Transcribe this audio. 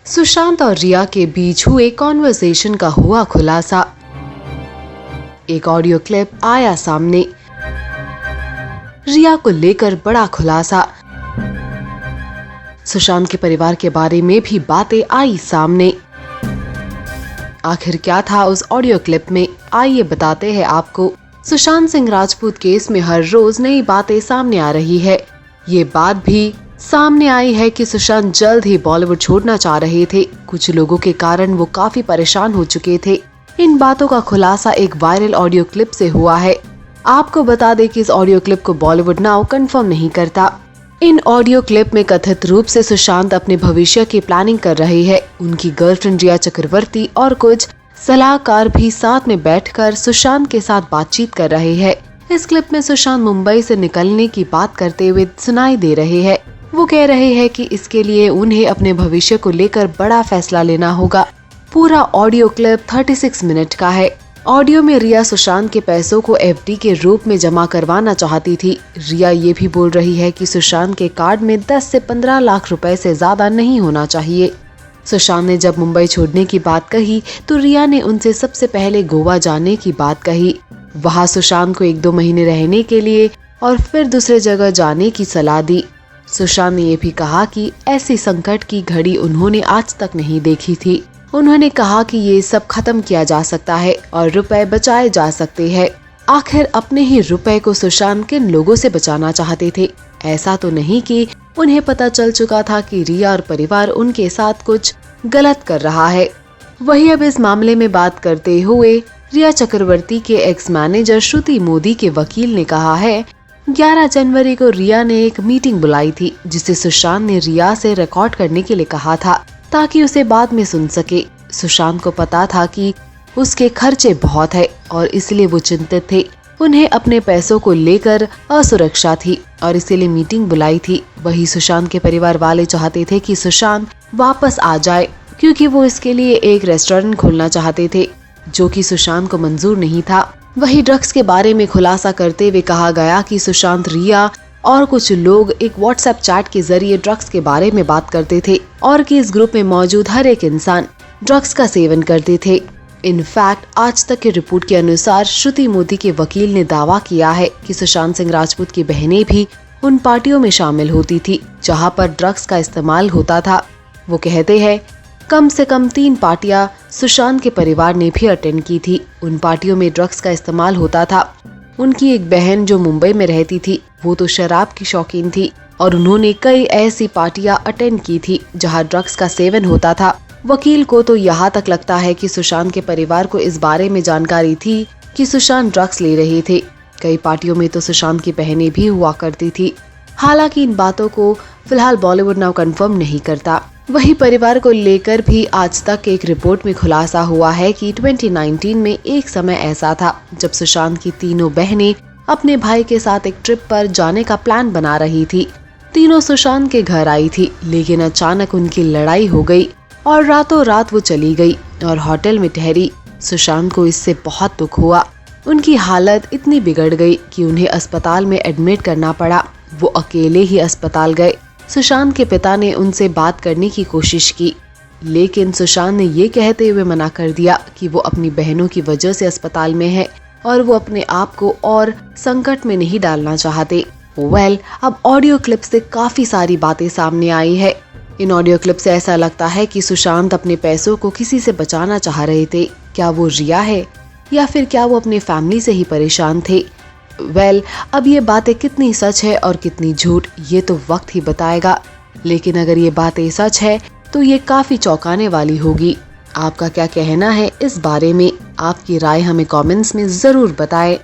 सुशांत और रिया के बीच हुए कॉन्वर्सेशन का हुआ खुलासा। एक ऑडियो क्लिप आया सामने। रिया को लेकर बड़ा खुलासा। सुशांत के परिवार के बारे में भी बातें आई सामने। आखिर क्या था उस ऑडियो क्लिप में, आइए बताते हैं आपको। सुशांत सिंह राजपूत केस में हर रोज नई बातें सामने आ रही है। ये बात भी सामने आई है कि सुशांत जल्द ही बॉलीवुड छोड़ना चाह रहे थे। कुछ लोगों के कारण वो काफी परेशान हो चुके थे। इन बातों का खुलासा एक वायरल ऑडियो क्लिप से हुआ है। आपको बता दें कि इस ऑडियो क्लिप को बॉलीवुड नाउ कंफर्म नहीं करता। इन ऑडियो क्लिप में कथित रूप से सुशांत अपने भविष्य की प्लानिंग कर रहे हैं। उनकी गर्लफ्रेंड रिया चक्रवर्ती और कुछ सलाहकार भी साथ में बैठकर सुशांत के साथ बातचीत कर रहे हैं। इस क्लिप में सुशांत मुंबई से निकलने की बात करते हुए सुनाई दे रहे हैं। वो कह रहे हैं कि इसके लिए उन्हें अपने भविष्य को लेकर बड़ा फैसला लेना होगा। पूरा ऑडियो क्लिप 36 मिनट का है। ऑडियो में रिया सुशांत के पैसों को एफडी के रूप में जमा करवाना चाहती थी। रिया ये भी बोल रही है कि सुशांत के कार्ड में 10 से 15 लाख रुपए से ज्यादा नहीं होना चाहिए। सुशांत ने जब मुंबई छोड़ने की बात कही तो रिया ने उनसे सबसे पहले गोवा जाने की बात कही। वहाँ सुशांत को 1-2 महीने रहने के लिए और फिर दूसरे जगह जाने की सलाह दी। सुशांत ने ये भी कहा कि ऐसी संकट की घड़ी उन्होंने आज तक नहीं देखी थी। उन्होंने कहा कि ये सब खत्म किया जा सकता है और रुपए बचाए जा सकते हैं। आखिर अपने ही रुपए को सुशांत किन लोगों से बचाना चाहते थे? ऐसा तो नहीं कि उन्हें पता चल चुका था कि रिया और परिवार उनके साथ कुछ गलत कर रहा है। वही अब इस मामले में बात करते हुए रिया चक्रवर्ती के एक्स मैनेजर श्रुति मोदी के वकील ने कहा है, 11 जनवरी को रिया ने एक मीटिंग बुलाई थी जिसे सुशांत ने रिया से रिकॉर्ड करने के लिए कहा था ताकि उसे बाद में सुन सके। सुशांत को पता था कि उसके खर्चे बहुत है और इसलिए वो चिंतित थे। उन्हें अपने पैसों को लेकर असुरक्षा थी और इसीलिए मीटिंग बुलाई थी। वही सुशांत के परिवार वाले चाहते थे कि सुशांत वापस आ जाए क्योंकि वो इसके लिए एक रेस्टोरेंट खोलना चाहते थे जो कि सुशांत को मंजूर नहीं था। वही ड्रग्स के बारे में खुलासा करते हुए कहा गया कि सुशांत, रिया और कुछ लोग एक व्हाट्सएप चैट के जरिए ड्रग्स के बारे में बात करते थे और कि इस ग्रुप में मौजूद हर एक इंसान ड्रग्स का सेवन करते थे। इनफैक्ट आज तक की रिपोर्ट के अनुसार श्रुति मोदी के वकील ने दावा किया है कि सुशांत सिंह राजपूत की बहनें भी उन पार्टियों में शामिल होती थी जहां पर ड्रग्स का इस्तेमाल होता था। वो कहते हैं कम से कम 3 पार्टियां सुशांत के परिवार ने भी अटेंड की थी। उन पार्टियों में ड्रग्स का इस्तेमाल होता था। उनकी एक बहन जो मुंबई में रहती थी वो तो शराब की शौकीन थी और उन्होंने कई ऐसी पार्टियां अटेंड की थी जहां ड्रग्स का सेवन होता था। वकील को तो यहाँ तक लगता है कि सुशांत के परिवार को इस बारे में जानकारी थी कि सुशांत ड्रग्स ले रहे थे। कई पार्टियों में तो सुशांत की बहनें भी हुआ करती थी। हालांकि इन बातों को फिलहाल बॉलीवुड नाउ कंफर्म नहीं करता। वही परिवार को लेकर भी आज तक एक रिपोर्ट में खुलासा हुआ है कि 2019 में एक समय ऐसा था जब सुशांत की तीनों बहनें अपने भाई के साथ एक ट्रिप पर जाने का प्लान बना रही थी। तीनों सुशांत के घर आई थी लेकिन अचानक उनकी लड़ाई हो गई और रातों रात वो चली गई और होटल में ठहरी। सुशांत को इससे बहुत दुख हुआ। उनकी हालत इतनी बिगड़ गई कि उन्हें अस्पताल में एडमिट करना पड़ा। वो अकेले ही अस्पताल गए। सुशांत के पिता ने उनसे बात करने की कोशिश की लेकिन सुशांत ने ये कहते हुए मना कर दिया कि वो अपनी बहनों की वजह से अस्पताल में है और वो अपने आप को और संकट में नहीं डालना चाहते। अब ऑडियो क्लिप से काफी सारी बातें सामने आई है। इन ऑडियो क्लिप से ऐसा लगता है कि सुशांत अपने पैसों को किसी से बचाना चाह रहे थे। क्या वो रिया है या फिर क्या वो अपने फैमिली से ही परेशान थे? अब ये बातें कितनी सच है और कितनी झूठ ये तो वक्त ही बताएगा। लेकिन अगर ये बातें सच है तो ये काफी चौंकाने वाली होगी। आपका क्या कहना है इस बारे में? आपकी राय हमें कमेंट्स में जरूर बताएं।